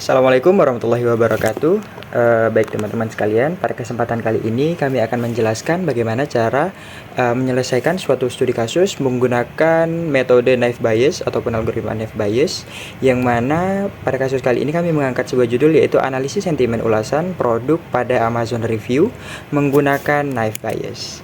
Assalamualaikum warahmatullahi wabarakatuh. Baik teman-teman sekalian, pada kesempatan kali ini kami akan menjelaskan bagaimana cara menyelesaikan suatu studi kasus menggunakan metode naive Bayes ataupun algoritma naive Bayes, yang mana pada kasus kali ini kami mengangkat sebuah judul yaitu analisis sentimen ulasan produk pada Amazon Review menggunakan naive Bayes.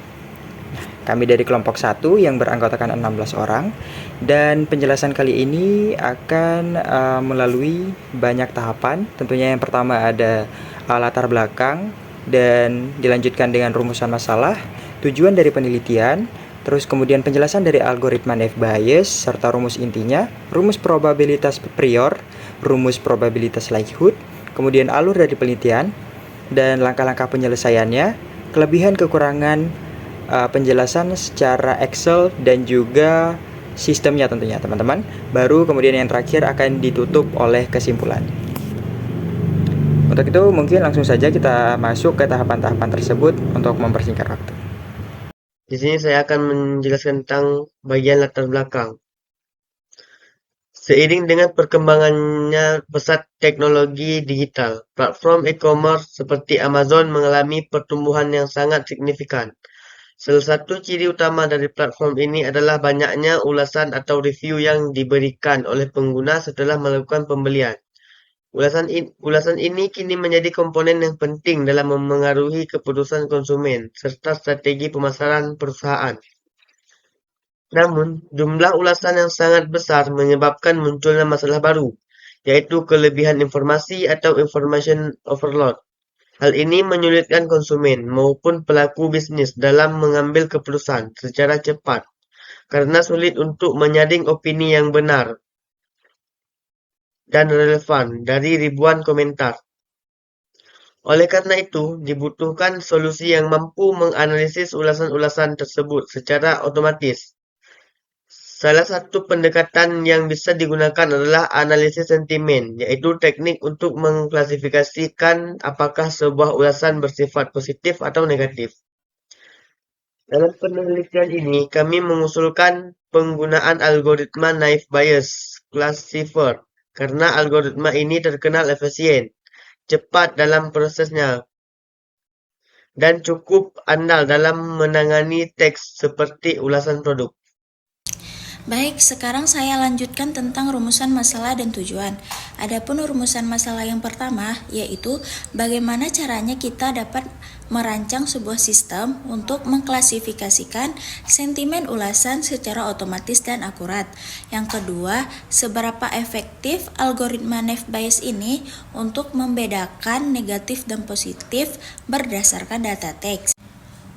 Kami dari kelompok 1 yang beranggotakan 16 orang, dan penjelasan kali ini akan melalui banyak tahapan. Tentunya yang pertama ada latar belakang, dan dilanjutkan dengan rumusan masalah, tujuan dari penelitian, terus kemudian penjelasan dari algoritma naive Bayes serta rumus intinya, rumus probabilitas prior, rumus probabilitas likelihood, kemudian alur dari penelitian, dan langkah-langkah penyelesaiannya, kelebihan kekurangan penjelasan secara Excel dan juga sistemnya tentunya teman-teman. Baru kemudian yang terakhir akan ditutup oleh kesimpulan. Untuk itu mungkin langsung saja kita masuk ke tahapan-tahapan tersebut untuk mempersingkat waktu. Di sini saya akan menjelaskan tentang bagian latar belakang. Seiring dengan perkembangannya pesat teknologi digital, platform e-commerce seperti Amazon mengalami pertumbuhan yang sangat signifikan. Salah satu ciri utama dari platform ini adalah banyaknya ulasan atau review yang diberikan oleh pengguna setelah melakukan pembelian. Ulasan ini kini menjadi komponen yang penting dalam memengaruhi keputusan konsumen serta strategi pemasaran perusahaan. Namun, jumlah ulasan yang sangat besar menyebabkan munculnya masalah baru, yaitu kelebihan informasi atau information overload. Hal ini menyulitkan konsumen maupun pelaku bisnis dalam mengambil keputusan secara cepat, karena sulit untuk menyaring opini yang benar dan relevan dari ribuan komentar. Oleh karena itu, dibutuhkan solusi yang mampu menganalisis ulasan-ulasan tersebut secara otomatis. Salah satu pendekatan yang bisa digunakan adalah analisis sentimen, yaitu teknik untuk mengklasifikasikan apakah sebuah ulasan bersifat positif atau negatif. Dalam penelitian ini, kami mengusulkan penggunaan algoritma naive Bayes classifier, karena algoritma ini terkenal efisien, cepat dalam prosesnya, dan cukup andal dalam menangani teks seperti ulasan produk. Baik, sekarang saya lanjutkan tentang rumusan masalah dan tujuan. Adapun rumusan masalah yang pertama yaitu bagaimana caranya kita dapat merancang sebuah sistem untuk mengklasifikasikan sentimen ulasan secara otomatis dan akurat. Yang kedua, seberapa efektif algoritma naive Bayes ini untuk membedakan negatif dan positif berdasarkan data teks.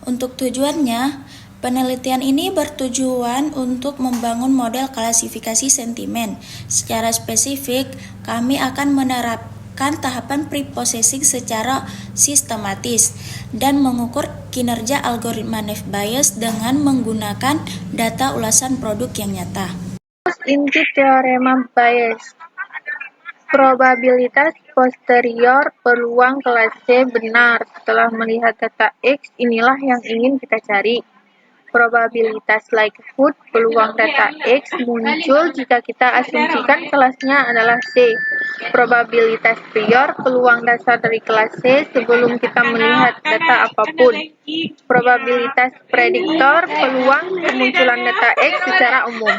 Untuk tujuannya, penelitian ini bertujuan untuk membangun model klasifikasi sentimen. Secara spesifik, kami akan menerapkan tahapan pre-processing secara sistematis dan mengukur kinerja algoritma naive Bayes dengan menggunakan data ulasan produk yang nyata. Inti teorema Bayes. Probabilitas posterior peluang kelas C benar. Setelah melihat data X, inilah yang ingin kita cari. Probabilitas likelihood peluang data X muncul jika kita asumsikan kelasnya adalah C. Probabilitas prior peluang dasar dari kelas C sebelum kita melihat data apapun. Probabilitas prediktor peluang kemunculan data X secara umum.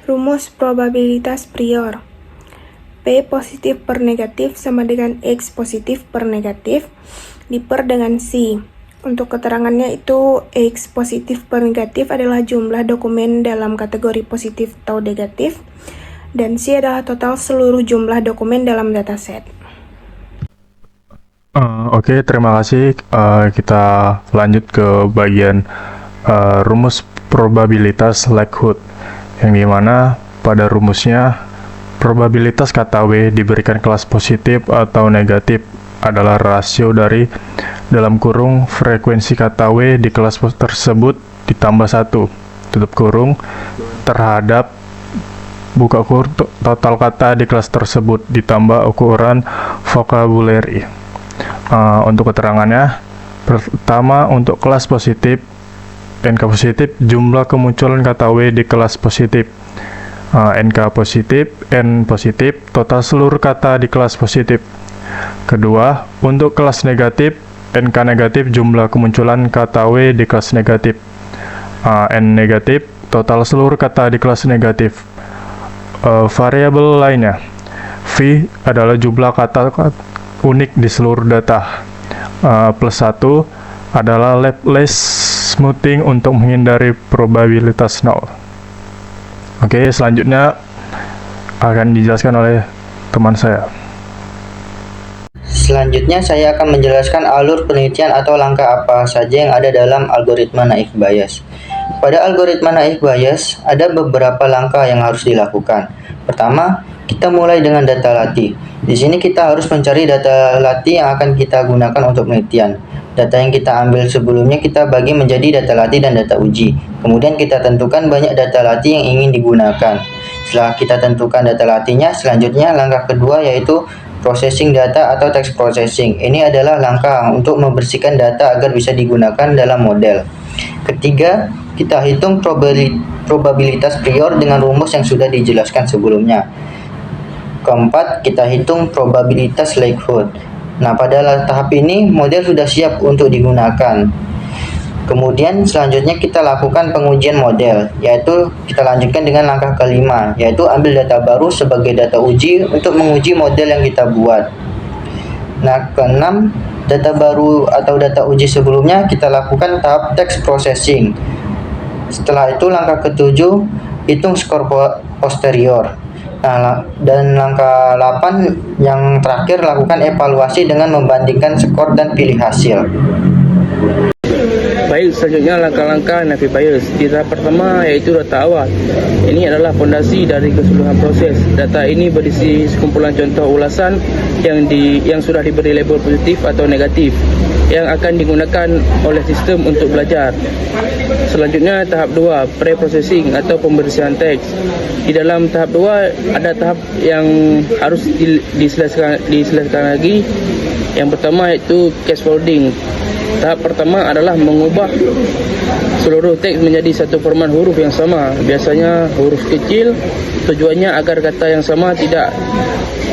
Rumus probabilitas prior. P positif per negatif sama dengan X positif per negatif diper dengan C. Untuk keterangannya itu, X positif per negatif adalah jumlah dokumen dalam kategori positif atau negatif, dan C adalah total seluruh jumlah dokumen dalam dataset. Oke, terima kasih. Kita lanjut ke bagian rumus probabilitas likelihood, yang dimana pada rumusnya probabilitas kata W diberikan kelas positif atau negatif adalah rasio dari dalam kurung frekuensi kata W di kelas tersebut ditambah 1 tutup kurung terhadap buka kurung total kata di kelas tersebut ditambah ukuran vocabulary. Untuk keterangannya, pertama untuk kelas positif NK positif, jumlah kemunculan kata W di kelas positif. NK positif, N positif, total seluruh kata di kelas positif. Kedua, untuk kelas negatif, NK negatif, jumlah kemunculan kata W di kelas negatif. N negatif, total seluruh kata di kelas negatif. Variabel lainnya, V adalah jumlah kata unik di seluruh data. Plus 1 adalah less smoothing untuk menghindari probabilitas 0. Oke, selanjutnya akan dijelaskan oleh teman saya. Selanjutnya saya akan menjelaskan alur penelitian atau langkah apa saja yang ada dalam algoritma naive Bayes. Pada algoritma naive Bayes, ada beberapa langkah yang harus dilakukan. Pertama, kita mulai dengan data latih. Di sini kita harus mencari data latih yang akan kita gunakan untuk penelitian. Data yang kita ambil sebelumnya kita bagi menjadi data latih dan data uji. Kemudian kita tentukan banyak data latih yang ingin digunakan. Setelah kita tentukan data latihnya, selanjutnya langkah kedua yaitu processing data atau text processing. Ini adalah langkah untuk membersihkan data agar bisa digunakan dalam model. Ketiga, kita hitung probabilitas prior dengan rumus yang sudah dijelaskan sebelumnya. Keempat, kita hitung probabilitas likelihood. Nah, pada tahap ini model sudah siap untuk digunakan. Kemudian selanjutnya kita lakukan pengujian model, yaitu kita lanjutkan dengan langkah kelima, yaitu ambil data baru sebagai data uji untuk menguji model yang kita buat. Nah, keenam, data baru atau data uji sebelumnya kita lakukan tahap text processing. Setelah itu langkah ketujuh, hitung skor posterior. Nah, dan langkah 8 yang terakhir lakukan evaluasi dengan membandingkan skor dan pilih hasil. Baik, selanjutnya langkah-langkah naive Bayes. Di tahap pertama yaitu data awal. Ini adalah fondasi dari keseluruhan proses. Data ini berisi sekumpulan contoh ulasan yang sudah diberi label positif atau negatif yang akan digunakan oleh sistem untuk belajar. Selanjutnya tahap 2, pre-processing atau pembersihan teks. Di dalam tahap 2 ada tahap yang harus diselesaikan lagi. Yang pertama yaitu case folding. Tahap pertama adalah mengubah seluruh teks menjadi satu format huruf yang sama, biasanya huruf kecil, tujuannya agar kata yang sama tidak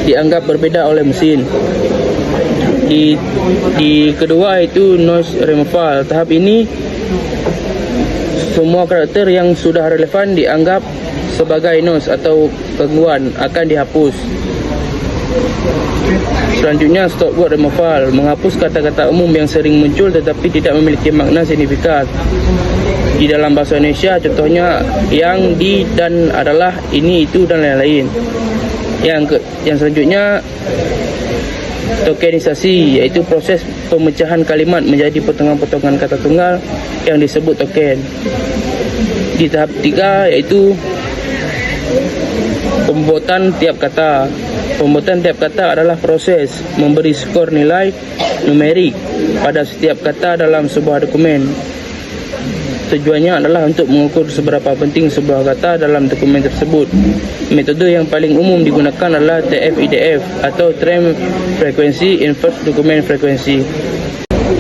dianggap berbeda oleh mesin. Di kedua itu noise removal. Tahap ini semua karakter yang sudah relevan dianggap sebagai noise atau gangguan akan dihapus. Selanjutnya stop word removal, menghapus kata-kata umum yang sering muncul tetapi tidak memiliki makna signifikan. Di dalam bahasa Indonesia contohnya yang, di, dan, adalah, ini, itu, dan lain-lain. Yang selanjutnya tokenisasi, yaitu proses pemecahan kalimat menjadi potongan-potongan kata tunggal yang disebut token. Di tahap 3 yaitu pembuatan tiap kata. Pembuatan tiap kata adalah proses memberi skor nilai numerik pada setiap kata dalam sebuah dokumen. Tujuannya adalah untuk mengukur seberapa penting sebuah kata dalam dokumen tersebut. Metode yang paling umum digunakan adalah TF-IDF atau Term Frequency Inverse Document Frequency.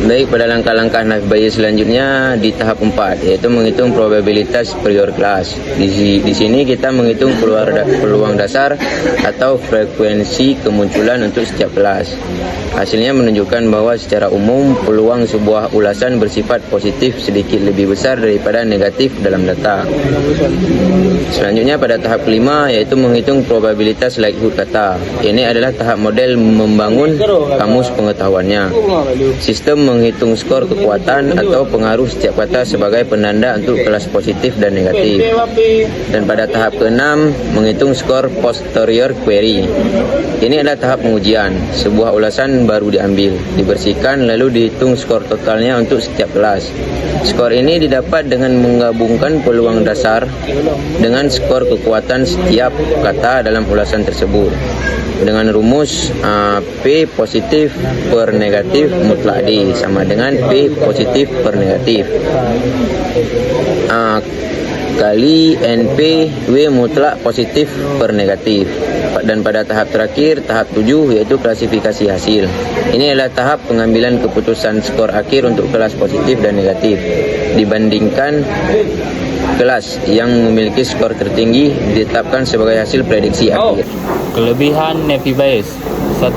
Baik, pada langkah-langkah naive Bayes selanjutnya di tahap 4 yaitu menghitung probabilitas prior kelas. Di sini kita menghitung peluang dasar atau frekuensi kemunculan untuk setiap kelas. Hasilnya menunjukkan bahwa secara umum peluang sebuah ulasan bersifat positif sedikit lebih besar daripada negatif dalam data. Selanjutnya pada tahap 5 yaitu menghitung probabilitas likelihood kata. Ini adalah tahap model membangun kamus pengetahuannya. Sistem menghitung skor kekuatan atau pengaruh setiap kata sebagai penanda untuk kelas positif dan negatif. Dan pada tahap ke-6 menghitung skor posterior query. Ini adalah tahap pengujian. Sebuah ulasan baru diambil, dibersihkan lalu dihitung skor totalnya untuk setiap kelas. Skor ini didapat dengan menggabungkan peluang dasar dengan skor kekuatan setiap kata dalam ulasan tersebut dengan rumus P positif per negatif mutlak D sama dengan P positif per negatif kali NP W mutlak positif per negatif. dan pada tahap terakhir, tahap 7, yaitu klasifikasi hasil. Ini adalah tahap pengambilan keputusan skor akhir untuk kelas positif dan negatif dibandingkan kelas yang memiliki skor tertinggi ditetapkan sebagai hasil prediksi akhir. Kelebihan Naive Bayes. 1.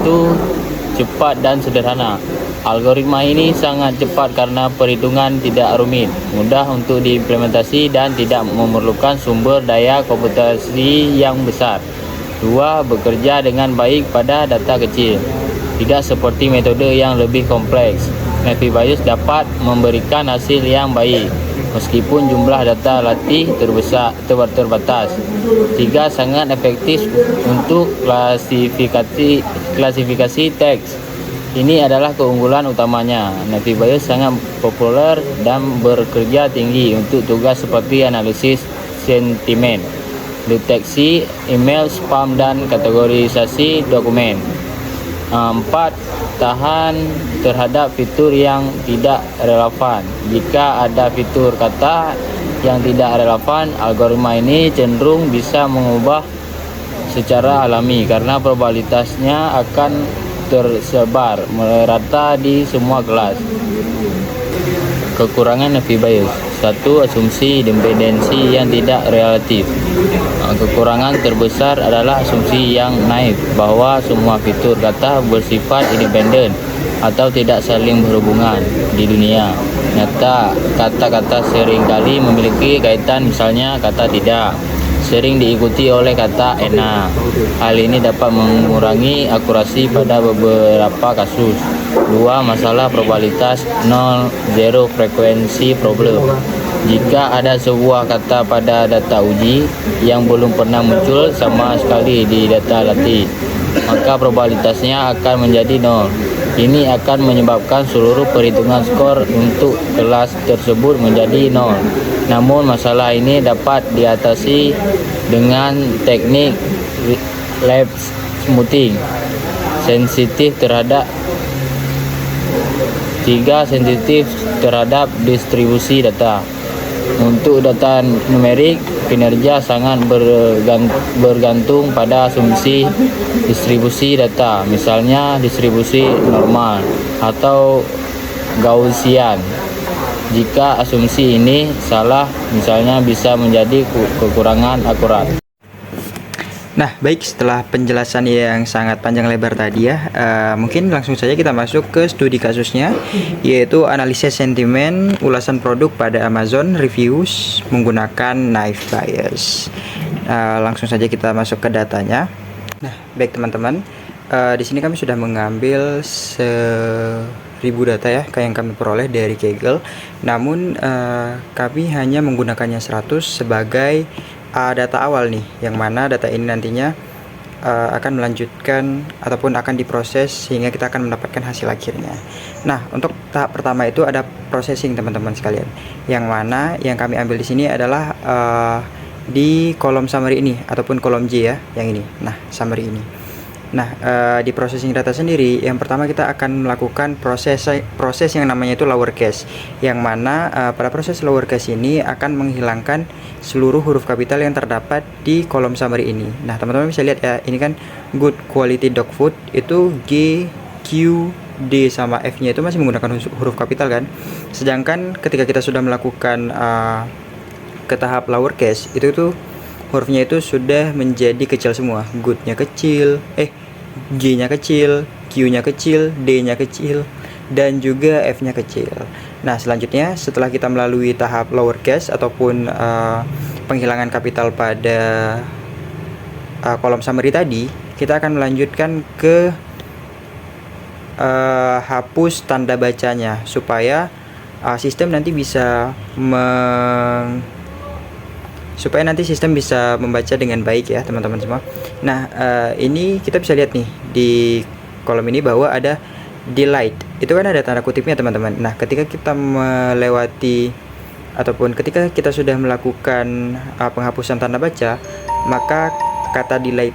Cepat dan sederhana. Algoritma ini sangat cepat karena perhitungan tidak rumit, mudah untuk diimplementasi dan tidak memerlukan sumber daya komputasi yang besar. 2. Bekerja dengan baik pada data kecil. Tidak seperti metode yang lebih kompleks, Naive Bayes dapat memberikan hasil yang baik meskipun jumlah data latih terbatas. 3. Sangat efektif untuk klasifikasi teks. Ini adalah keunggulan utamanya. Naive Bayes sangat populer dan bekerja tinggi untuk tugas seperti analisis sentimen, deteksi email spam, dan kategorisasi dokumen. 4. Tahan terhadap fitur yang tidak relevan. Jika ada fitur kata yang tidak relevan, algoritma ini cenderung bisa mengubah secara alami karena probabilitasnya akan tersebar merata di semua kelas. Kekurangan Naive Bayes. 1. Asumsi dependensi yang tidak relatif. Kekurangan terbesar adalah asumsi yang naif bahwa semua fitur kata bersifat independen atau tidak saling berhubungan. Di dunia nyata, kata-kata seringkali memiliki kaitan, misalnya kata tidak sering diikuti oleh kata enak. Hal ini dapat mengurangi akurasi pada beberapa kasus. 2. Masalah probabilitas 0-0 frequency problem. Jika ada sebuah kata pada data uji yang belum pernah muncul sama sekali di data latih, maka probabilitasnya akan menjadi 0. Ini akan menyebabkan seluruh perhitungan skor untuk kelas tersebut menjadi 0. Namun masalah ini dapat diatasi dengan teknik lab smoothing. Sensitif terhadap 3. Sensitif terhadap distribusi data. Untuk data numerik, kinerja sangat bergantung pada asumsi distribusi data, misalnya distribusi normal atau Gaussian. Jika asumsi ini salah, misalnya bisa menjadi kekurangan akurat. Nah, baik, setelah penjelasan yang sangat panjang lebar tadi ya, mungkin langsung saja kita masuk ke studi kasusnya, yaitu analisis sentimen ulasan produk pada Amazon reviews menggunakan Naive Bayes. Langsung saja kita masuk ke datanya. Nah, baik teman-teman, di sini kami sudah mengambil 1000 data ya, yang kami peroleh dari Kaggle. Namun kami hanya menggunakannya 100 sebagai data awal nih, yang mana data ini nantinya akan melanjutkan ataupun akan diproses sehingga kita akan mendapatkan hasil akhirnya. Nah, untuk tahap pertama itu ada processing teman-teman sekalian, yang mana yang kami ambil di sini adalah di kolom summary ini ataupun kolom J ya, yang ini. Nah, summary ini. Nah, di processing data sendiri, yang pertama kita akan melakukan proses yang namanya itu lowercase, yang mana pada proses lowercase ini akan menghilangkan seluruh huruf kapital yang terdapat di kolom summary ini. Nah, teman-teman bisa lihat ya, ini kan good quality dog food itu G, Q, D sama F-nya itu masih menggunakan huruf kapital kan. Sedangkan ketika kita sudah melakukan ke tahap lowercase, itu tuh hurufnya itu sudah menjadi kecil semua. Good-nya kecil, G-nya kecil, Q-nya kecil, D-nya kecil, dan juga F-nya kecil. Nah, selanjutnya setelah kita melalui tahap lowercase ataupun penghilangan kapital pada kolom summary tadi, kita akan melanjutkan ke hapus tanda bacanya supaya sistem nanti bisa membaca dengan baik ya teman-teman semua. Nah, ini kita bisa lihat nih di kolom ini bahwa ada delete, itu kan ada tanda kutipnya teman-teman. Nah, ketika kita melewati ataupun ketika kita sudah melakukan penghapusan tanda baca, maka kata delete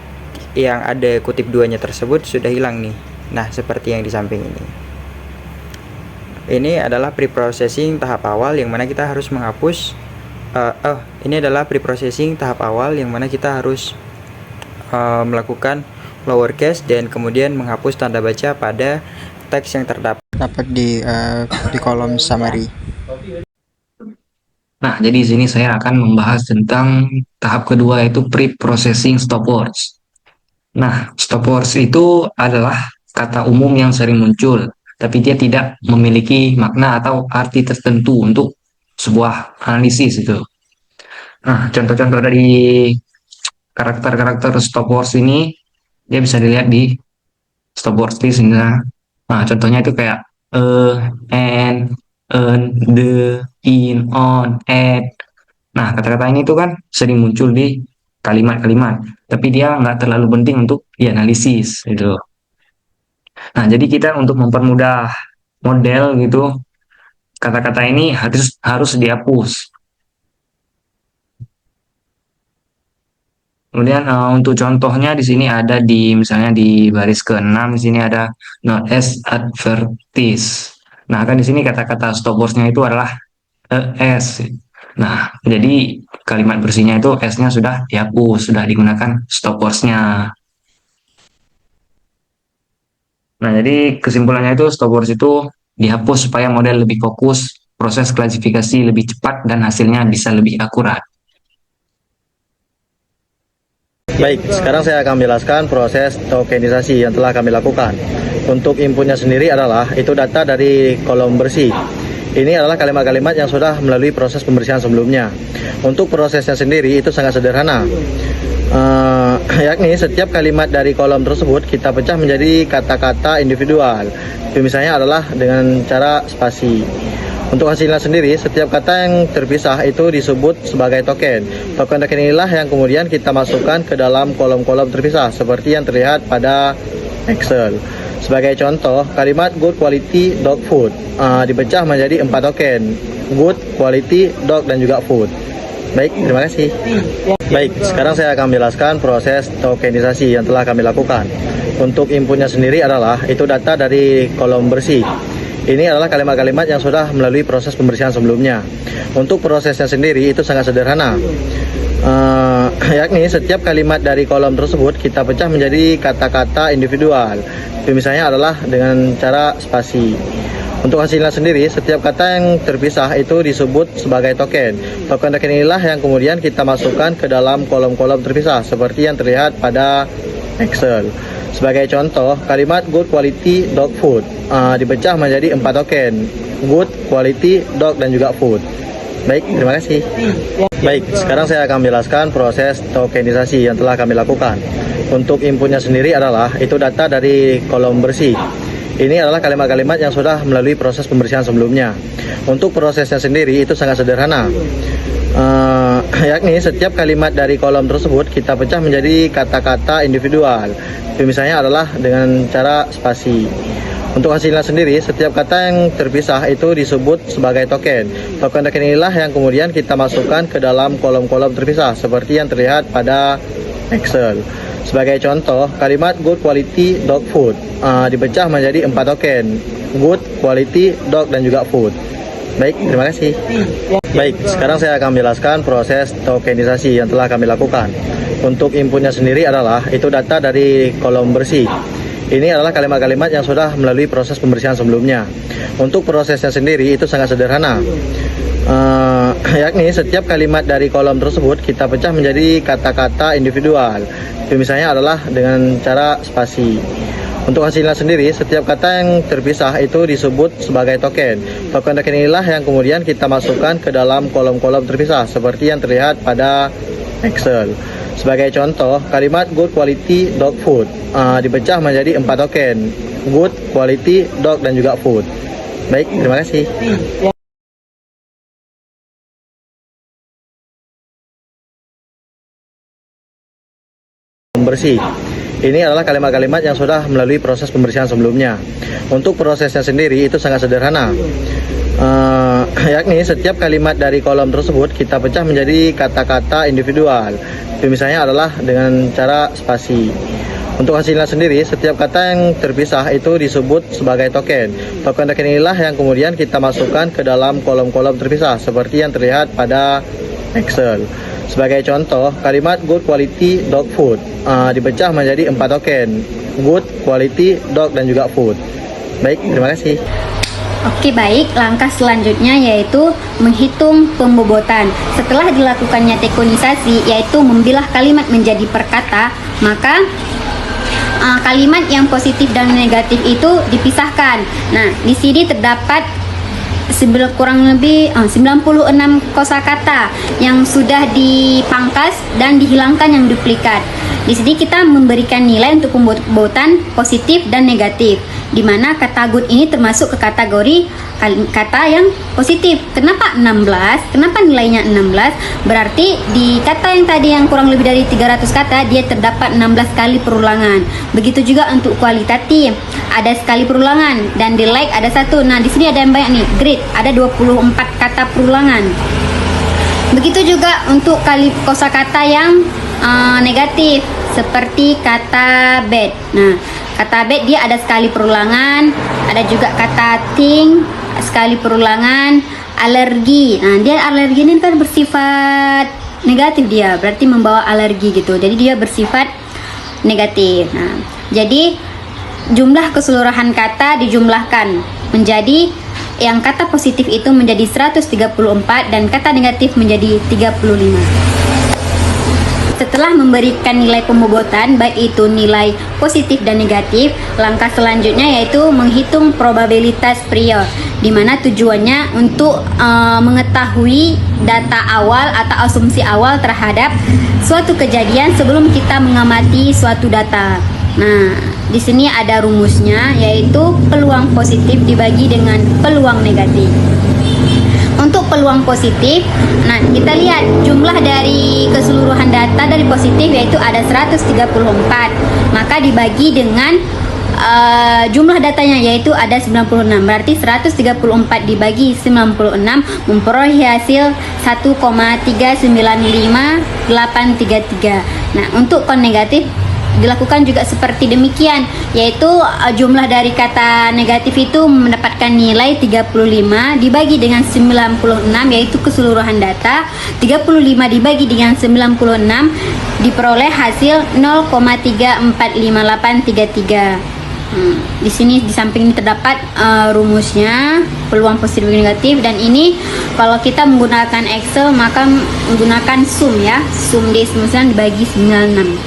yang ada kutip duanya tersebut sudah hilang nih. Nah, seperti yang di samping ini. Ini adalah preprocessing tahap awal yang mana kita harus menghapus ini adalah preprocessing tahap awal yang mana kita harus melakukan lowercase dan kemudian menghapus tanda baca pada teks yang terdapat di kolom summary. Nah, jadi di sini saya akan membahas tentang tahap kedua, yaitu pre-processing stopwords. Nah, stopwords itu adalah kata umum yang sering muncul, tapi dia tidak memiliki makna atau arti tertentu untuk sebuah analisis itu. Nah, contoh-contoh dari karakter-karakter stopwords ini, dia bisa dilihat di stopwords list ini. Nah, contohnya itu kayak and, the, in, on, at. Nah, kata-kata ini tuh kan sering muncul di kalimat-kalimat, tapi dia nggak terlalu penting untuk dianalisis gitu. Nah, jadi kita untuk mempermudah model gitu, kata-kata ini harus dihapus. Kemudian untuk contohnya di sini ada misalnya di baris ke-6 di sini ada not as advertised. Nah, kan di sini kata-kata stopwords-nya itu adalah as. Nah, jadi kalimat bersihnya itu s-nya sudah dihapus, sudah digunakan stopwords-nya. Nah, jadi kesimpulannya itu stopwords itu dihapus supaya model lebih fokus, proses klasifikasi lebih cepat, dan hasilnya bisa lebih akurat. Baik, sekarang saya akan menjelaskan proses tokenisasi yang telah kami lakukan. Untuk inputnya sendiri adalah itu data dari kolom bersih. Ini adalah kalimat-kalimat yang sudah melalui proses pembersihan sebelumnya. Untuk prosesnya sendiri itu sangat sederhana. Yakni setiap kalimat dari kolom tersebut kita pecah menjadi kata-kata individual. Misalnya adalah dengan cara spasi. Untuk hasilnya sendiri, setiap kata yang terpisah itu disebut sebagai token. Token-token inilah yang kemudian kita masukkan ke dalam kolom-kolom terpisah, seperti yang terlihat pada Excel. Sebagai contoh, kalimat good quality dog food dipecah menjadi 4 token. Good, quality, dog, dan juga food. Baik, terima kasih. Baik, sekarang saya akan menjelaskan proses tokenisasi yang telah kami lakukan. Untuk inputnya sendiri adalah itu data dari kolom bersih. Ini adalah kalimat-kalimat yang sudah melalui proses pembersihan sebelumnya. Untuk prosesnya sendiri itu sangat sederhana. Yakni setiap kalimat dari kolom tersebut kita pecah menjadi kata-kata individual. Misalnya adalah dengan cara spasi. Untuk hasilnya sendiri, setiap kata yang terpisah itu disebut sebagai token. Token-token inilah yang kemudian kita masukkan ke dalam kolom-kolom terpisah, seperti yang terlihat pada Excel. Sebagai contoh, kalimat good quality dog food dipecah menjadi 4 token. Good, quality, dog, dan juga food. Baik, terima kasih. Baik, sekarang saya akan menjelaskan proses tokenisasi yang telah kami lakukan. Untuk inputnya sendiri adalah itu data dari kolom bersih. Ini adalah kalimat-kalimat yang sudah melalui proses pembersihan sebelumnya. Untuk prosesnya sendiri itu sangat sederhana. Yakni setiap kalimat dari kolom tersebut kita pecah menjadi kata-kata individual. Misalnya adalah dengan cara spasi. Untuk hasilnya sendiri, setiap kata yang terpisah itu disebut sebagai token. Token-token inilah yang kemudian kita masukkan ke dalam kolom-kolom terpisah, seperti yang terlihat pada Excel. Sebagai contoh, kalimat good quality dog food dipecah menjadi 4 token. Good, quality, dog, dan juga food. Baik, terima kasih. Baik, sekarang saya akan menjelaskan proses tokenisasi yang telah kami lakukan. Untuk inputnya sendiri adalah itu data dari kolom bersih. Ini adalah kalimat-kalimat yang sudah melalui proses pembersihan sebelumnya. Untuk prosesnya sendiri itu sangat sederhana. Yakni setiap kalimat dari kolom tersebut kita pecah menjadi kata-kata individual. Misalnya adalah dengan cara spasi. Untuk hasilnya sendiri, setiap kata yang terpisah itu disebut sebagai token. Token-token inilah yang kemudian kita masukkan ke dalam kolom-kolom terpisah, seperti yang terlihat pada Excel. Sebagai contoh, kalimat good quality dog food dipecah menjadi 4 token. Good, quality, dog, dan juga food. Baik, terima kasih. Bersih. Ini adalah kalimat-kalimat yang sudah melalui proses pembersihan sebelumnya. Untuk prosesnya sendiri itu sangat sederhana. Yakni setiap kalimat dari kolom tersebut kita pecah menjadi kata-kata individual. Misalnya adalah dengan cara spasi. Untuk hasilnya sendiri, setiap kata yang terpisah itu disebut sebagai token. Token-token inilah yang kemudian kita masukkan ke dalam kolom-kolom terpisah, seperti yang terlihat pada Excel. Sebagai contoh, kalimat good quality dog food dipecah menjadi 4 token. Good, quality, dog, dan juga food. Baik, terima kasih. Oke, baik. Langkah selanjutnya yaitu menghitung pembobotan. Setelah dilakukannya dekonisasi, yaitu membilah kalimat menjadi perkata, maka kalimat yang positif dan negatif itu dipisahkan. Nah, di sini terdapat kurang lebih 96 kosakata yang sudah dipangkas dan dihilangkan yang duplikat. Di sini kita memberikan nilai untuk pembobotan positif dan negatif, di mana kata good ini termasuk ke kategori kata yang positif. Kenapa 16? Kenapa nilainya 16? Berarti di kata yang tadi yang kurang lebih dari 300 kata, dia terdapat 16 kali perulangan. Begitu juga untuk kualitatif, ada sekali perulangan, dan di like ada 1. Nah, di sini ada yang banyak nih, great, ada 24 kata perulangan. Begitu juga untuk kosakata yang negatif, seperti kata bad. Nah, kata bad dia ada sekali perulangan, ada juga kata think, sekali perulangan, alergi. Nah, dia alergi ini kan bersifat negatif, dia berarti membawa alergi gitu. Jadi dia bersifat negatif. Nah, jadi jumlah keseluruhan kata dijumlahkan menjadi yang kata positif itu menjadi 134 dan kata negatif menjadi 35. Setelah memberikan nilai pembobotan, baik itu nilai positif dan negatif, langkah selanjutnya yaitu menghitung probabilitas prior, di mana tujuannya untuk mengetahui data awal atau asumsi awal terhadap suatu kejadian sebelum kita mengamati suatu data. Nah, di sini ada rumusnya, yaitu peluang positif dibagi dengan peluang negatif. Untuk peluang positif, nah kita lihat jumlah dari keseluruhan data dari positif yaitu ada 134, maka dibagi dengan jumlah datanya yaitu ada 96, berarti 134 dibagi 96 memperoleh hasil 1,395833. Nah, untuk negatif dilakukan juga seperti demikian, yaitu jumlah dari kata negatif itu mendapatkan nilai 35 dibagi dengan 96, yaitu keseluruhan data. 35 dibagi dengan 96 diperoleh hasil 0,345833. Di sini di samping ini terdapat rumusnya, peluang positif dan negatif, dan ini kalau kita menggunakan Excel maka menggunakan sum ya, sum D99 dibagi 96.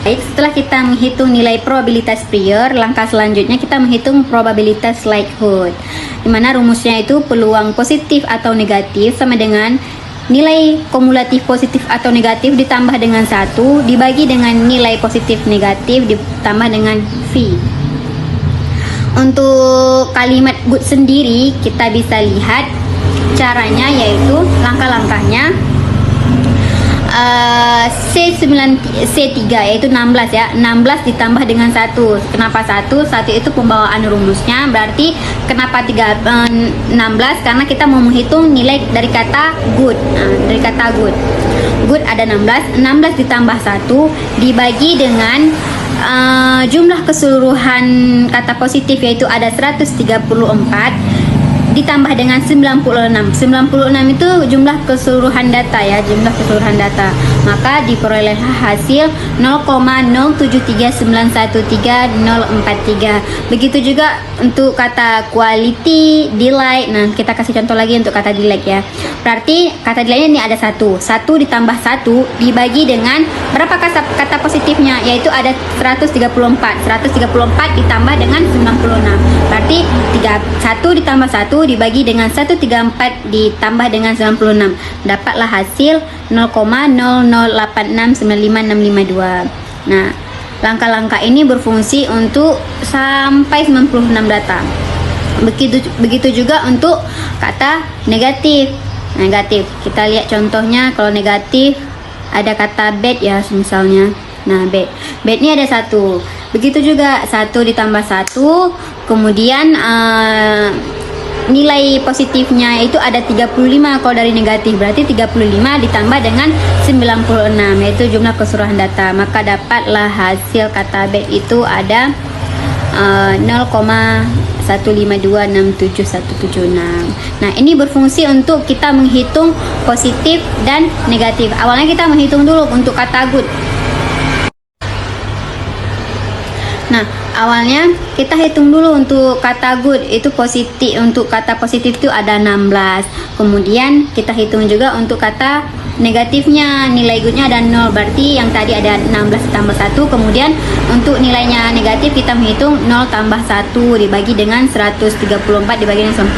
Baik, setelah kita menghitung nilai probabilitas prior, langkah selanjutnya kita menghitung probabilitas likelihood, di mana rumusnya itu peluang positif atau negatif sama dengan nilai kumulatif positif atau negatif ditambah dengan 1 dibagi dengan nilai positif negatif ditambah dengan V. Untuk kalimat good sendiri kita bisa lihat caranya, yaitu langkah-langkahnya. C3 yaitu 16 ya, 16 ditambah dengan 1. Kenapa 1? 1 itu pembawaan rumusnya, berarti kenapa 16? Karena kita mau menghitung nilai dari kata good. Nah, dari kata good ada 16 ditambah 1 dibagi dengan jumlah keseluruhan kata positif yaitu ada 134 ditambah dengan 96 itu jumlah keseluruhan data ya, jumlah keseluruhan data, maka diperoleh hasil 0,073913043. Begitu juga untuk kata quality, delight. Nah, kita kasih contoh lagi untuk kata delight ya. Berarti kata delight ini ada 1 ditambah 1 dibagi dengan berapa kata positifnya, yaitu ada 134 ditambah dengan 96, berarti 1 ditambah 1 dibagi dengan 134 ditambah dengan 96, dapatlah hasil 0,008695652. Nah, langkah-langkah ini berfungsi untuk sampai 96 data. Begitu juga untuk kata negatif. Kita lihat contohnya. Kalau negatif ada kata bad ya misalnya. Nah, bad ini ada 1. Begitu juga 1 ditambah 1, kemudian nilai positifnya itu ada 35 kalau dari negatif, berarti 35 ditambah dengan 96 yaitu jumlah keseluruhan data, maka dapatlah hasil kata bad itu ada 0,1 1526776. Nah, ini berfungsi untuk kita menghitung positif dan negatif. Awalnya kita menghitung dulu untuk kata good. Nah, awalnya kita hitung dulu untuk kata good itu positif. Untuk kata positif itu ada 16. Kemudian kita hitung juga untuk kata negatifnya, nilai goodnya ada 0, berarti yang tadi ada 16 tambah 1. Kemudian untuk nilainya negatif kita menghitung 0 tambah 1 dibagi dengan 134 dibagi dengan 96.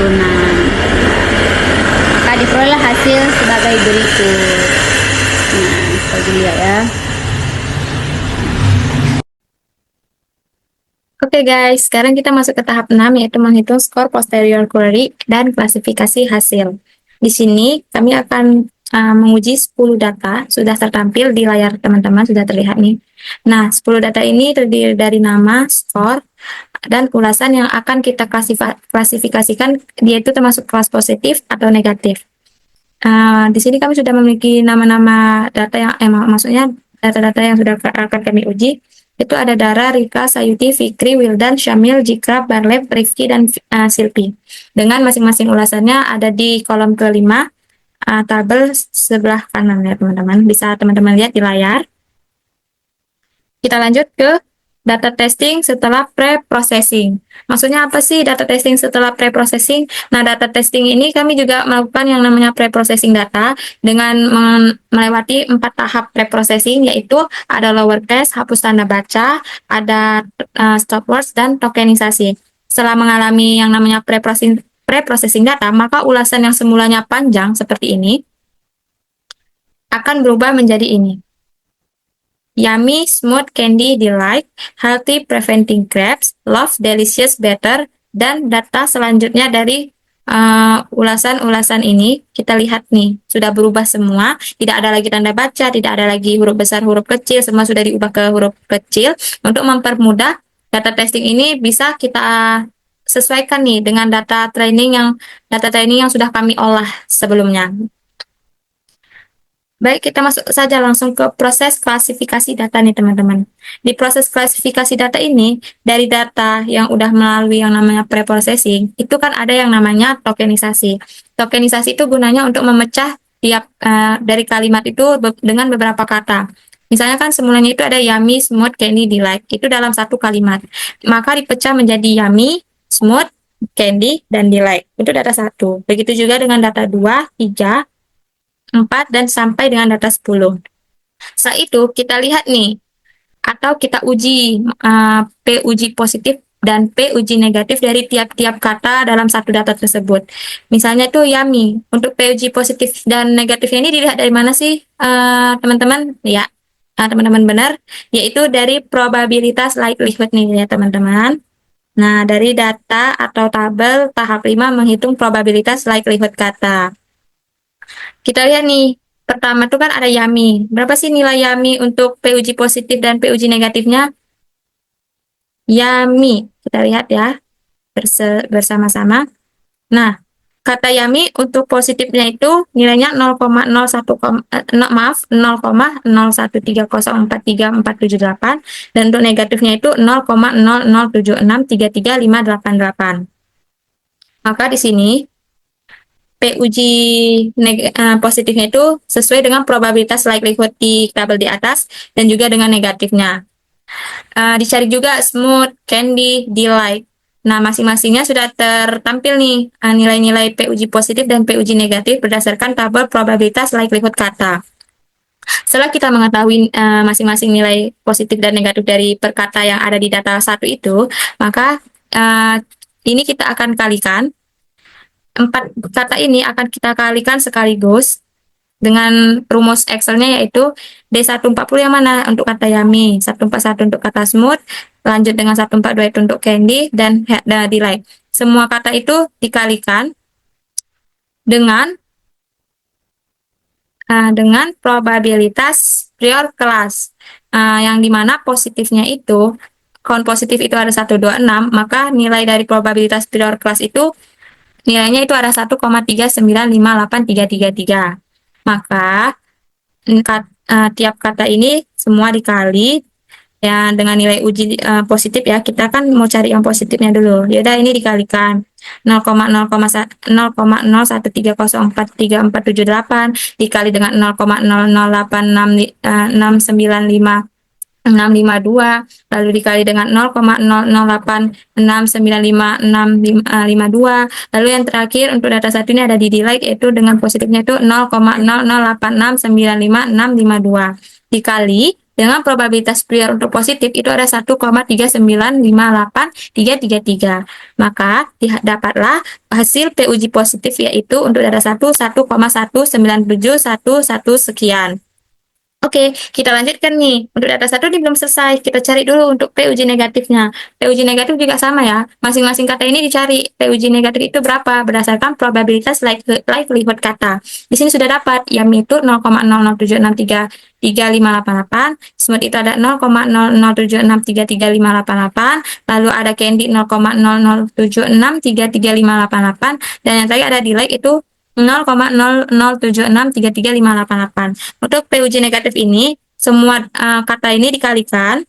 Maka diperoleh hasil sebagai berikut. Nah, kita lihat ya. Oke guys, sekarang kita masuk ke tahap 6 yaitu menghitung skor posterior query dan klasifikasi hasil. Di sini kami akan menguji 10 data, sudah tertampil di layar teman-teman, sudah terlihat nih. Nah, 10 data ini terdiri dari nama, skor, dan ulasan yang akan kita klasifikasikan, yaitu termasuk kelas positif atau negatif. Di sini kami sudah memiliki nama-nama data yang, maksudnya data-data yang sudah akan kami uji. Itu ada Dara, Rika, Sayuti, Fikri, Wildan, Syamil, Jikra, Barleb, Rifki, dan Silpi. Dengan masing-masing ulasannya ada di kolom kelima, tabel sebelah kanan ya teman-teman. Bisa teman-teman lihat di layar. Kita lanjut ke data testing setelah pre-processing. Maksudnya apa sih data testing setelah pre-processing? Nah, data testing ini kami juga melakukan yang namanya pre-processing data dengan melewati 4 tahap pre-processing, yaitu ada lowercase, hapus tanda baca, ada stop words, dan tokenisasi. Setelah mengalami yang namanya pre-processing data, maka ulasan yang semulanya panjang seperti ini akan berubah menjadi ini. Yummy, smooth, candy, delight, healthy, preventing crabs, love, delicious, better, dan data selanjutnya dari ulasan-ulasan ini kita lihat nih sudah berubah semua, tidak ada lagi tanda baca, tidak ada lagi huruf besar, huruf kecil, semua sudah diubah ke huruf kecil. Untuk mempermudah data testing ini bisa kita sesuaikan nih dengan data training yang sudah kami olah sebelumnya. Baik, kita masuk saja langsung ke proses klasifikasi data nih teman-teman. Di proses klasifikasi data ini, dari data yang udah melalui yang namanya pre-processing, itu kan ada yang namanya tokenisasi. Tokenisasi itu gunanya untuk memecah tiap dari kalimat itu dengan beberapa kata. Misalnya kan semulanya itu ada yummy, smooth, candy, delight. Itu dalam satu kalimat. Maka dipecah menjadi yummy, smooth, candy, dan delight. Itu data 1. Begitu juga dengan data 2, 3, 4, dan sampai dengan data 10. Setelah itu kita lihat nih, atau kita uji P uji positif dan P uji negatif dari tiap-tiap kata dalam satu data tersebut. Misalnya itu yummy. Untuk P uji positif dan negatifnya ini dilihat dari mana sih teman-teman? Ya, teman-teman benar, yaitu dari probabilitas likelihood nih ya teman-teman. Nah, dari data atau tabel tahap 5 menghitung probabilitas likelihood kata. Kita lihat nih, pertama tuh kan ada yummy. Berapa sih nilai yummy untuk P uji positif dan P uji negatifnya? Yummy, kita lihat ya bersama-sama. Nah, kata yummy untuk positifnya itu nilainya 0,013043043478 dan untuk negatifnya itu 0,0076333588. Maka di sini P uji positifnya itu sesuai dengan probabilitas likelihood di tabel di atas dan juga dengan negatifnya. Dicari juga smooth, candy, delight. Nah, masing-masingnya sudah tertampil nih nilai-nilai P uji positif dan P uji negatif berdasarkan tabel probabilitas likelihood kata. Setelah kita mengetahui masing-masing nilai positif dan negatif dari per kata yang ada di data 1 itu, maka ini kita akan kalikan. 4 kata ini akan kita kalikan sekaligus dengan rumus Excel-nya yaitu D140 yang mana untuk kata yummy, 141 untuk kata smooth, lanjut dengan 142 itu untuk candy, dan delight. Semua kata itu dikalikan dengan probabilitas prior class, yang dimana positifnya itu, count positif itu ada 126, maka nilai dari probabilitas prior class itu nilainya itu ada 1,3958333. Maka tiap kata ini semua dikali ya dengan nilai uji positif ya, kita kan mau cari yang positifnya dulu. Ya udah, ini dikalikan 0,0,113043478 dikali dengan 0,0086695 lalu dikali dengan 0,008695652, lalu yang terakhir untuk data satu ini ada di delay, yaitu dengan positifnya itu 0,008695652 dikali dengan probabilitas prior untuk positif itu ada 1,3958333. Maka dapatlah hasil P uji positif, yaitu untuk data 1 1,19711 sekian. Oke, kita lanjutkan nih. Untuk data 1 ini belum selesai. Kita cari dulu untuk P uji negatifnya. P uji negatif juga sama ya. Masing-masing kata ini dicari. P uji negatif itu berapa? Berdasarkan probabilitas likelihood kata. Di sini sudah dapat. YAM itu 0,007633588. Smooth itu ada 0,007633588. Lalu ada Candy 0,007633588. Dan yang tadi ada delay itu 0,007633588. Untuk P uji negatif ini, semua kata ini dikalikan,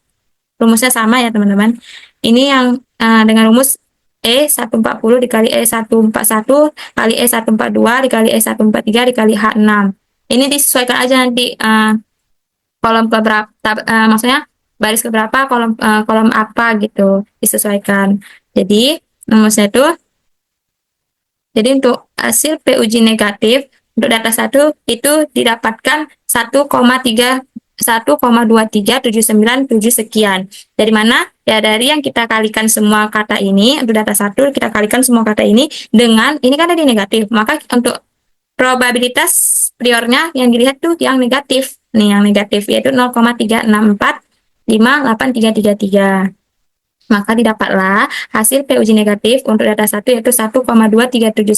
rumusnya sama ya teman-teman. Ini yang dengan rumus E140 dikali E141 kali E142 dikali E143 dikali H6. Ini disesuaikan aja nanti kolom keberapa, maksudnya baris keberapa, kolom apa gitu, disesuaikan. Jadi rumusnya itu, jadi untuk hasil P uji negatif untuk data 1 itu didapatkan 1,23797 sekian. Dari mana? Ya dari yang kita kalikan semua kata ini, untuk data 1 kita kalikan semua kata ini dengan, ini kan tadi negatif, maka untuk probabilitas priornya yang dilihat tuh yang negatif. Nih yang negatif yaitu 0,3645833. Maka didapatlah hasil P uji negatif untuk data 1 yaitu 1,23797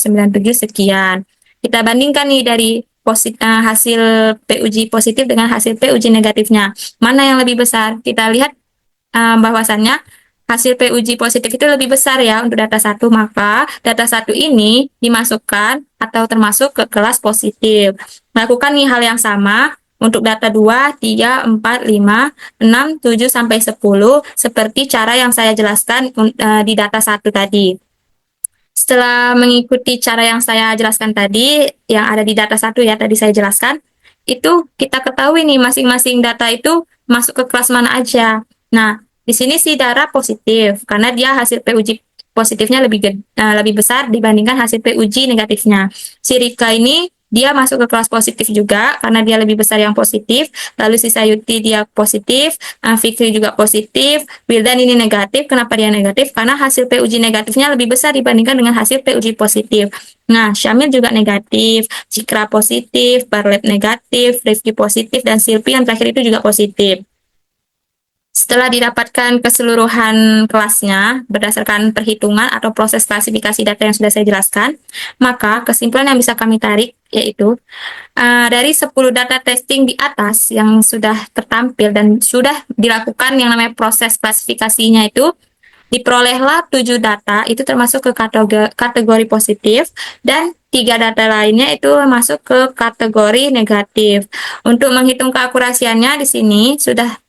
sekian. Kita bandingkan nih dari hasil P uji positif dengan hasil P uji negatifnya. Mana yang lebih besar? Kita lihat bahwasannya hasil P uji positif itu lebih besar ya untuk data 1, maka data 1 ini dimasukkan atau termasuk ke kelas positif. Lakukan nih hal yang sama untuk data 2, 3, 4, 5, 6, 7, sampai 10 seperti cara yang saya jelaskan di data 1 tadi. Setelah mengikuti cara yang saya jelaskan tadi, yang ada di data 1 ya tadi saya jelaskan, itu kita ketahui nih masing-masing data itu masuk ke kelas mana aja. Nah, di sini si darah positif karena dia hasil P uji positifnya lebih besar dibandingkan hasil P uji negatifnya. Si Rika ini dia masuk ke kelas positif juga karena dia lebih besar yang positif. Lalu si Sayuti dia positif, Fikri juga positif, Wildan ini negatif. Kenapa dia negatif? Karena hasil P uji negatifnya lebih besar dibandingkan dengan hasil P uji positif. Nah, Syamil juga negatif, Cikra positif, Barlet negatif, Rifki positif, dan Silpi yang terakhir itu juga positif. Setelah didapatkan keseluruhan kelasnya berdasarkan perhitungan atau proses klasifikasi data yang sudah saya jelaskan, maka kesimpulan yang bisa kami tarik yaitu dari 10 data testing di atas yang sudah tertampil dan sudah dilakukan yang namanya proses klasifikasinya itu, diperolehlah 7 data itu termasuk ke kategori positif dan 3 data lainnya itu masuk ke kategori negatif. Untuk menghitung keakurasiannya di sini sudah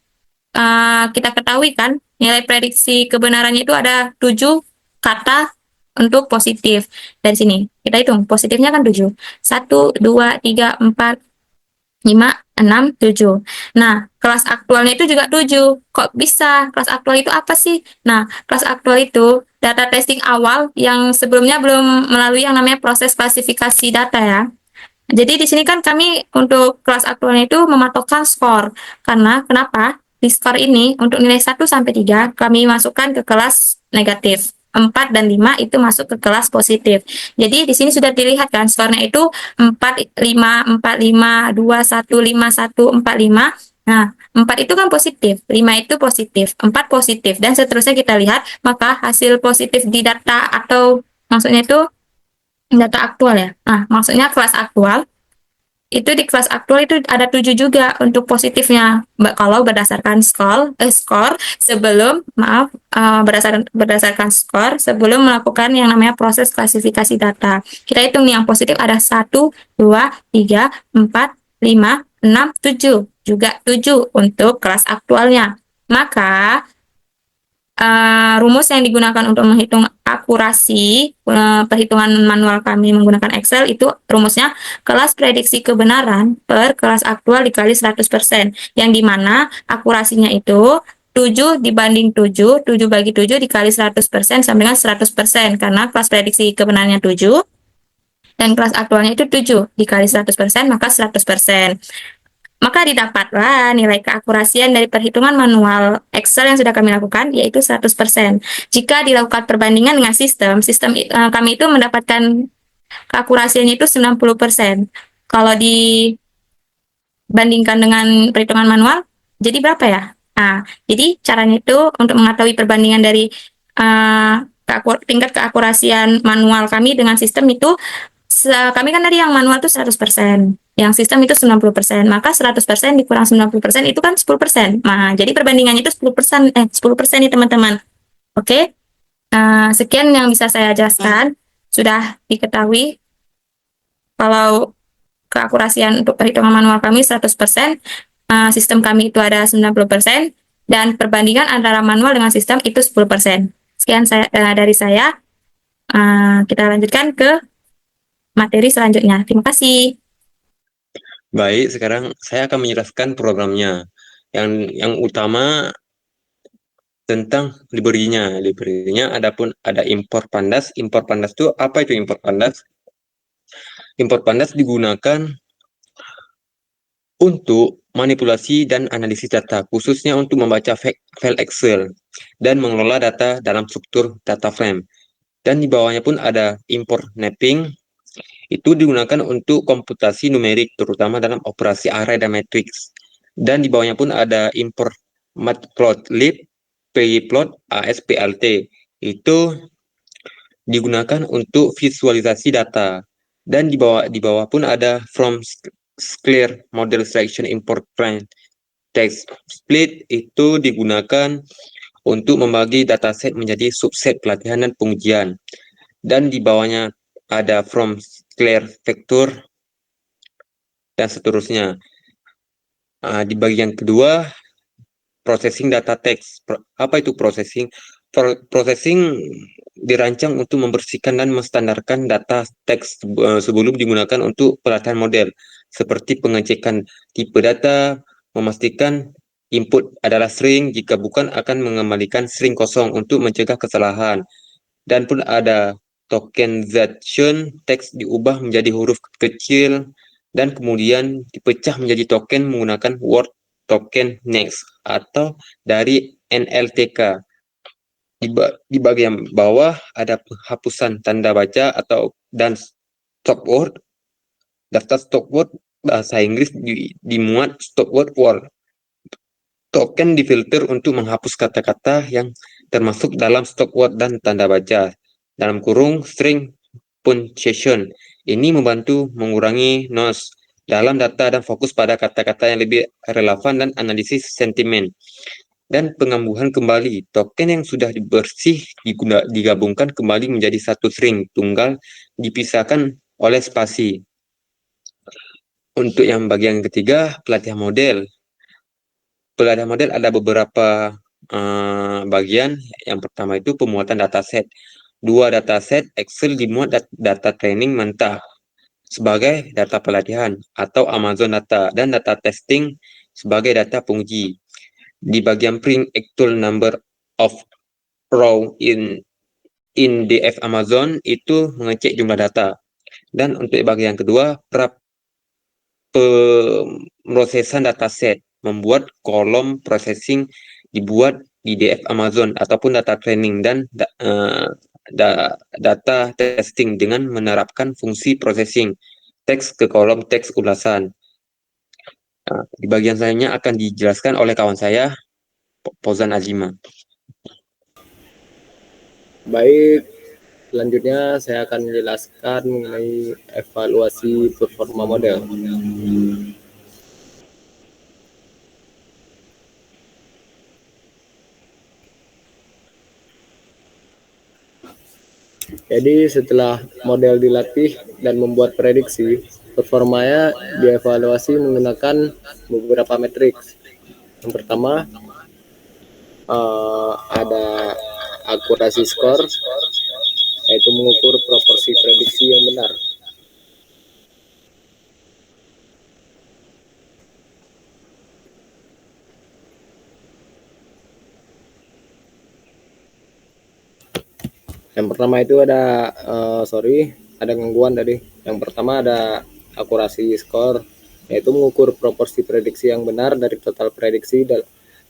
kita ketahui kan nilai prediksi kebenarannya itu ada 7 kata untuk positif. Dari sini kita hitung positifnya kan 7, 1, 2, 3, 4, 5, 6, 7. Nah, kelas aktualnya itu juga 7. Kok bisa? Kelas aktual itu apa sih? Nah, kelas aktual itu data testing awal yang sebelumnya belum melalui yang namanya proses klasifikasi data ya. Jadi di sini kan kami untuk kelas aktualnya itu mematokkan skor. Karena kenapa? Di skor ini untuk nilai 1 sampai 3 kami masukkan ke kelas negatif. 4 dan 5 itu masuk ke kelas positif. Jadi di sini sudah dilihat kan skornya itu 4, 5, 4, 5, 2, 1, 5, 1, 4, 5. Nah, 4 itu kan positif, 5 itu positif, 4 positif, dan seterusnya kita lihat, maka hasil positif di data atau maksudnya itu data aktual ya. Nah, maksudnya kelas aktual. Itu di kelas aktual itu ada 7 juga untuk positifnya. Kalau berdasarkan skor sebelum berdasarkan skor sebelum melakukan yang namanya proses klasifikasi data. Kita hitung nih yang positif ada 1, 2, 3, 4, 5, 6, 7. Juga 7 untuk kelas aktualnya. Maka rumus yang digunakan untuk menghitung akurasi perhitungan manual kami menggunakan Excel itu rumusnya kelas prediksi kebenaran per kelas aktual dikali 100%, yang dimana akurasinya itu 7 dibanding 7, 7 bagi 7 dikali 100% sama dengan 100%, karena kelas prediksi kebenarannya 7 dan kelas aktualnya itu 7 dikali 100%, maka 100%. Maka didapatlah nilai keakurasian dari perhitungan manual Excel yang sudah kami lakukan, yaitu 100%. Jika dilakukan perbandingan dengan sistem kami itu mendapatkan keakurasiannya itu 90%. Kalau dibandingkan dengan perhitungan manual, jadi berapa ya? Nah, jadi caranya itu untuk mengetahui perbandingan dari tingkat keakurasian manual kami dengan sistem itu, kami kan tadi yang manual itu 100%, yang sistem itu 90%, maka 100% dikurang 90% itu kan 10%. Nah, jadi perbandingannya itu 10%, 10% nih teman-teman. Oke, sekian yang bisa saya jelaskan. Sudah diketahui kalau keakurasian untuk perhitungan manual kami 100%, sistem kami itu ada 90%, dan perbandingan antara manual dengan sistem itu 10%. Sekian dari saya. Kita lanjutkan ke materi selanjutnya. Terima kasih. Baik, sekarang saya akan menjelaskan programnya. Yang utama tentang library-nya. Library-nya adapun ada import pandas. Import pandas itu apa itu import pandas? Import pandas digunakan untuk manipulasi dan analisis data, khususnya untuk membaca file Excel dan mengelola data dalam struktur data frame. Dan di bawahnya pun ada import mapping. Itu digunakan untuk komputasi numerik, terutama dalam operasi array dan matrix. Dan di bawahnya pun ada import matplotlib, pyplot, ASPLT. Itu digunakan untuk visualisasi data. Dan di bawah pun ada from clear model selection import print text split, itu digunakan untuk membagi dataset menjadi subset pelatihan dan pengujian. Dan di bawahnya ada from clear vector dan seterusnya. Di bagian kedua, processing data teks. Apa itu processing? Processing dirancang untuk membersihkan dan menstandarkan data teks sebelum digunakan untuk pelatihan model, seperti pengecekan tipe data, memastikan input adalah string, jika bukan akan mengembalikan string kosong untuk mencegah kesalahan. Dan pun ada tokenization, teks diubah menjadi huruf kecil dan kemudian dipecah menjadi token menggunakan word token next atau dari NLTK. Di bagian bawah ada penghapusan tanda baca dan stop word. Daftar stop word bahasa Inggris dimuat stop word. Token difilter untuk menghapus kata-kata yang termasuk dalam stop word dan tanda baca, dalam kurung string punctuation. Ini membantu mengurangi noise dalam data dan fokus pada kata-kata yang lebih relevan dan analisis sentimen. Dan pengambuhan kembali, token yang sudah bersih digabungkan kembali menjadi satu string tunggal dipisahkan oleh spasi. Untuk yang bagian ketiga, pelatihan model. Pelatihan model ada beberapa bagian. Yang pertama itu pemuatan dataset. 2 dataset Excel dimuat data training mentah sebagai data pelatihan atau Amazon data, dan data testing sebagai data penguji. Di bagian print actual number of row in DF Amazon itu mengecek jumlah data. Dan untuk bagian kedua, pemrosesan dataset, membuat kolom processing dibuat di DF Amazon ataupun data training dan data testing dengan menerapkan fungsi processing teks ke kolom teks ulasan. Di bagian selanjutnya akan dijelaskan oleh kawan saya, Fauzan Azima. Baik, selanjutnya saya akan menjelaskan mengenai evaluasi performa model. Jadi setelah model dilatih dan membuat prediksi, performanya dievaluasi menggunakan beberapa matriks. Yang pertama, ada akurasi skor, yaitu mengukur proporsi prediksi yang benar. Yang pertama itu ada ada gangguan tadi. Yang pertama ada akurasi skor, yaitu mengukur proporsi prediksi yang benar dari total prediksi.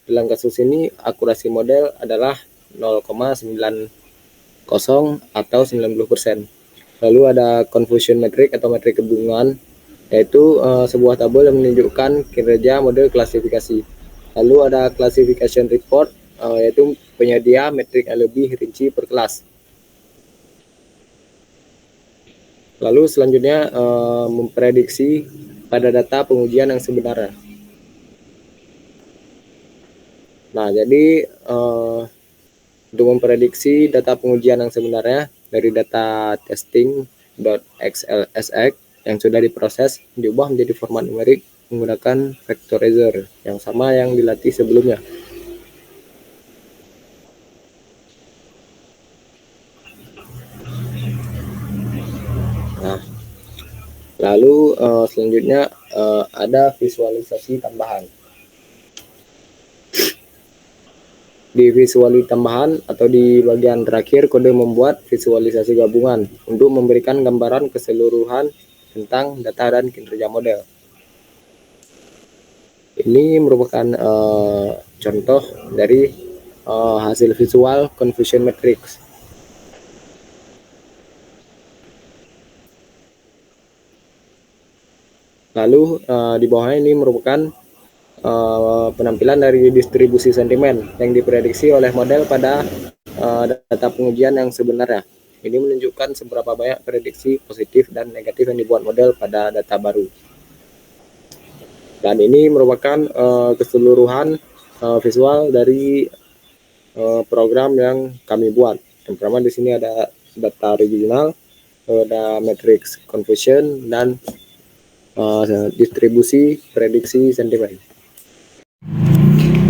Dalam kasus ini akurasi model adalah 0,90 atau 90%. Lalu ada confusion metric atau metrik kebingungan, yaitu sebuah tabel yang menunjukkan kinerja model klasifikasi. Lalu ada classification report, yaitu penyedia metrik yang lebih rinci per kelas. Lalu selanjutnya memprediksi pada data pengujian yang sebenarnya. Nah, jadi untuk memprediksi data pengujian yang sebenarnya dari data testing.xlsx yang sudah diproses diubah menjadi format numerik menggunakan vectorizer yang sama yang dilatih sebelumnya. Nah, lalu selanjutnya ada visualisasi tambahan. Di visualisasi tambahan atau di bagian terakhir, kode membuat visualisasi gabungan untuk memberikan gambaran keseluruhan tentang data dan kinerja model. Ini merupakan contoh dari hasil visual confusion matrix. Lalu di bawahnya ini merupakan penampilan dari distribusi sentimen yang diprediksi oleh model pada data pengujian yang sebenarnya. Ini menunjukkan seberapa banyak prediksi positif dan negatif yang dibuat model pada data baru. Dan ini merupakan keseluruhan visual dari program yang kami buat. Yang pertama di sini ada data original, ada matrix confusion, dan distribusi prediksi sentimen.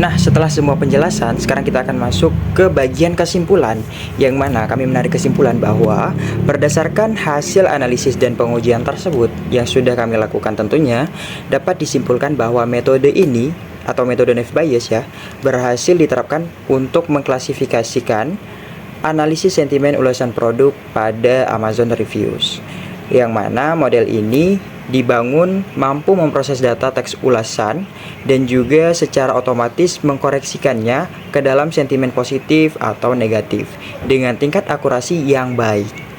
Nah, setelah semua penjelasan, sekarang kita akan masuk ke bagian kesimpulan, yang mana kami menarik kesimpulan bahwa berdasarkan hasil analisis dan pengujian tersebut yang sudah kami lakukan, tentunya dapat disimpulkan bahwa metode ini atau metode naive Bayes ya, berhasil diterapkan untuk mengklasifikasikan analisis sentimen ulasan produk pada Amazon Reviews, yang mana model ini dibangun mampu memproses data teks ulasan dan juga secara otomatis mengkoreksikannya ke dalam sentimen positif atau negatif dengan tingkat akurasi yang baik.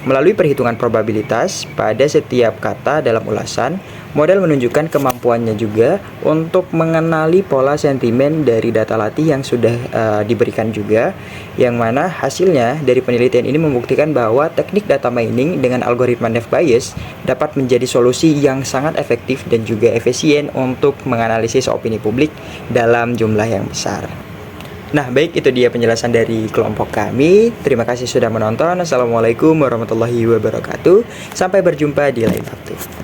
Melalui perhitungan probabilitas pada setiap kata dalam ulasan, model menunjukkan kemampuannya juga untuk mengenali pola sentimen dari data latih yang sudah diberikan juga, yang mana hasilnya dari penelitian ini membuktikan bahwa teknik data mining dengan algoritma naive Bayes dapat menjadi solusi yang sangat efektif dan juga efisien untuk menganalisis opini publik dalam jumlah yang besar. Nah, baik, itu dia penjelasan dari kelompok kami. Terima kasih sudah menonton. Assalamualaikum warahmatullahi wabarakatuh. Sampai berjumpa di lain waktu.